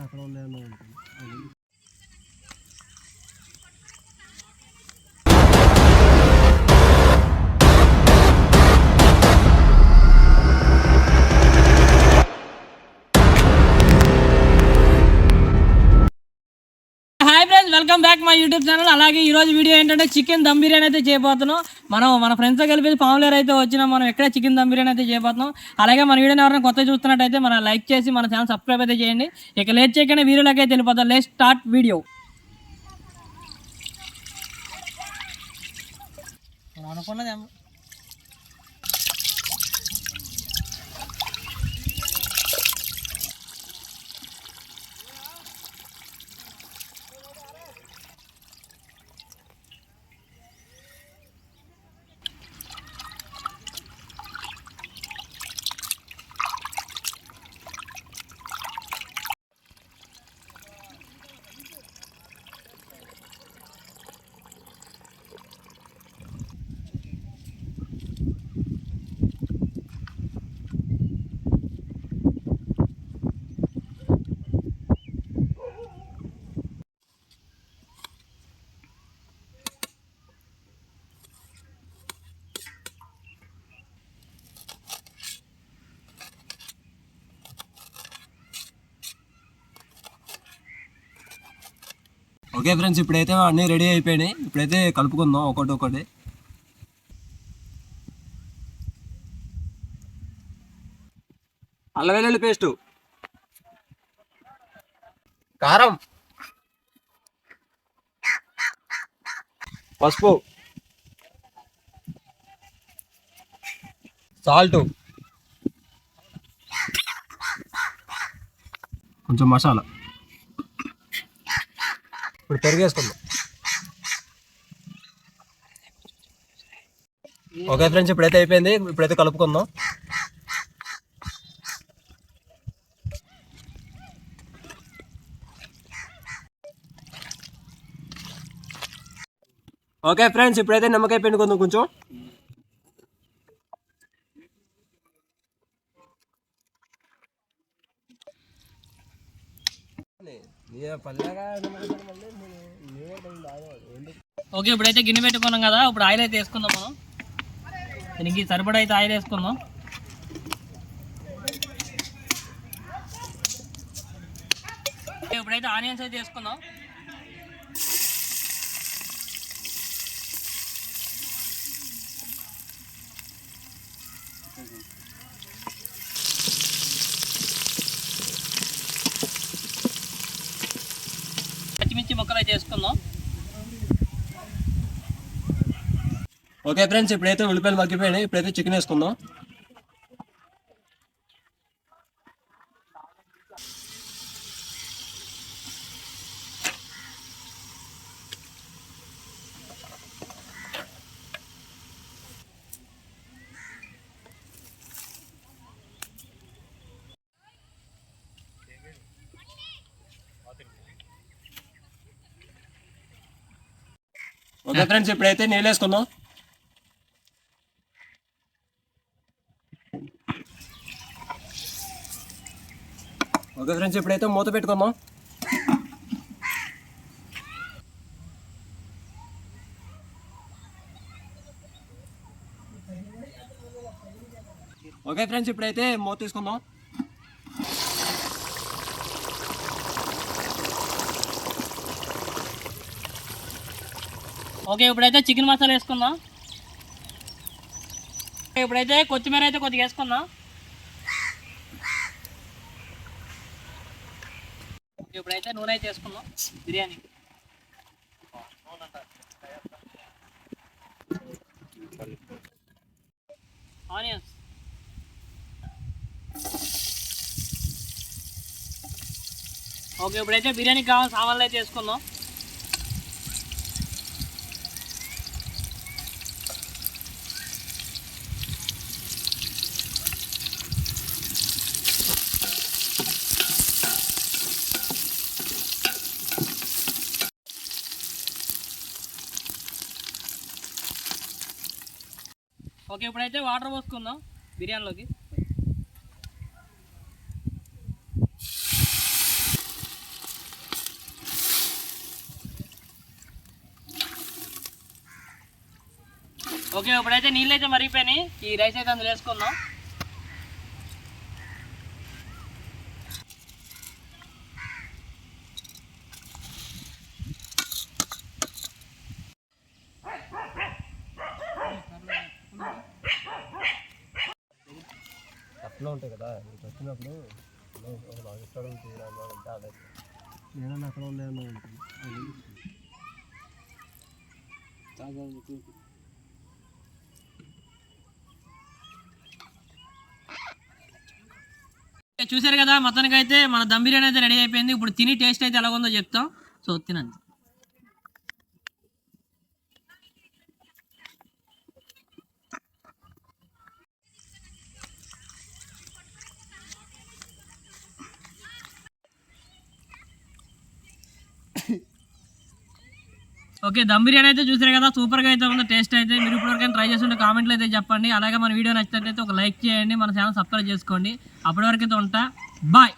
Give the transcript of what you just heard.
అక్కడ ఉన్నాయన్న welcome back my YouTube channel. అలాగే ఈ రోజు వీడియో ఏంటంటే చికెన్ దమ్ బిర్యానీ అయితే చేయబోతున్నాం. మన ఫ్రెండ్స్తో కలిపి పాములేరు అయితే వచ్చినాం. మనం ఎక్కడ చికెన్ దమ్ బిర్యానీ అయితే చేయబోతున్నాం. అలాగే మన వీడియోని ఎవరైనా కొత్త చూస్తున్నట్టయితే మన లైక్ చేసి మన ఛానల్ సబ్స్క్రైబ్ అయితే చేయండి. ఇక లేట్ చేయకుండా వీడియోలోకి అయితే వెళ్ళిపోతాం. Let's start video. అనుకున్నది ఓకే ఫ్రెండ్స్, ఇప్పుడైతే అన్నీ రెడీ అయిపోయినాయి. ఇప్పుడైతే కలుపుకుందాం ఒకటి. అల్లం వెల్లుల్లి పేస్టు, కారం, పసుపు, సాల్ట్, కొంచెం మసాలా. ఇప్పుడు పెరుగు వేసుకుందాం. ఓకే ఫ్రెండ్స్, ఇప్పుడైతే అయిపోయింది. ఇప్పుడైతే కలుపుకుందాం. ఓకే ఫ్రెండ్స్, ఇప్పుడైతే నిమ్మకాయ పిండుకుందాం కొంచెం. ఓకే, ఇప్పుడైతే గిన్నె పెట్టుకున్నాం కదా. ఇప్పుడు ఆయిల్ అయితే వేసుకుందాం. మనం దీనికి సరిపడా అయితే ఆయిల్ వేసుకుందాం. ఇప్పుడైతే ఆనియన్స్ అయితే వేసుకుందాం. పచ్చిమిర్చి ముక్కలు అయితే వేసుకుందాం. ఓకే ఫ్రెండ్స్, ఇప్పుడైతే ఉల్లిపాయలు మగ్గిపోయినాయి. ఇప్పుడైతే చికెన్ వేసుకుందాం. ఓకే ఫ్రెండ్స్, ఇప్పుడైతే నీళ్ళు వేసుకుందాం. ఓకే ఫ్రెండ్స్, ఇప్పుడైతే మూత పెట్టుకుందాం. ఓకే ఫ్రెండ్స్, ఇప్పుడైతే మూత తీసుకుందాం. ఓకే, ఇప్పుడైతే చికెన్ మసాలా వేసుకుందాం. ఇప్పుడైతే కొత్తిమీర అయితే కొద్దిగా వేసుకుందాం. ఇప్పుడైతే నూనె అయితే వేసుకుందాం బిర్యానీ. ఆనియన్స్, ఓకే, ఇప్పుడైతే బిర్యానీకి కావాల్సిన సామాన్లు అయితే వేసుకుందాం. ఓకే, ఇప్పుడైతే వాటర్ పోసుకుందాం బిర్యానీలోకి. ఓకే ఇప్పుడైతే నీళ్ళు అయితే మరిగిపోయినాయి. ఈ రైస్ అయితే అందులో వేసుకుందాం. అట్లా ఉంటాయి కదా వచ్చినప్పుడు నేను అక్కడ ఉండేమో చూసారు కదా, మొత్తానికి అయితే మన దమ్ బిర్యానీ అయితే రెడీ అయిపోయింది. ఇప్పుడు తిని టేస్ట్ అయితే ఎలా ఉందో చెప్తాం. సో తినండి. ఓకే దమ్ బిర్యానీ అయితే చూసారు కదా, సూపర్గా అయితే ఉంది టేస్ట్ అయితే. మీరు ఇప్పటివరకు ట్రై చేస్తుంటే కామెంట్లో అయితే చెప్పండి. అలాగే మన వీడియో నచ్చినట్లయితే ఒక లైక్ చేయండి, మన ఛానల్ సబ్స్క్రైబ్ చేసుకోండి. అప్పటి వరకు అయితే ఉంటా, బాయ్.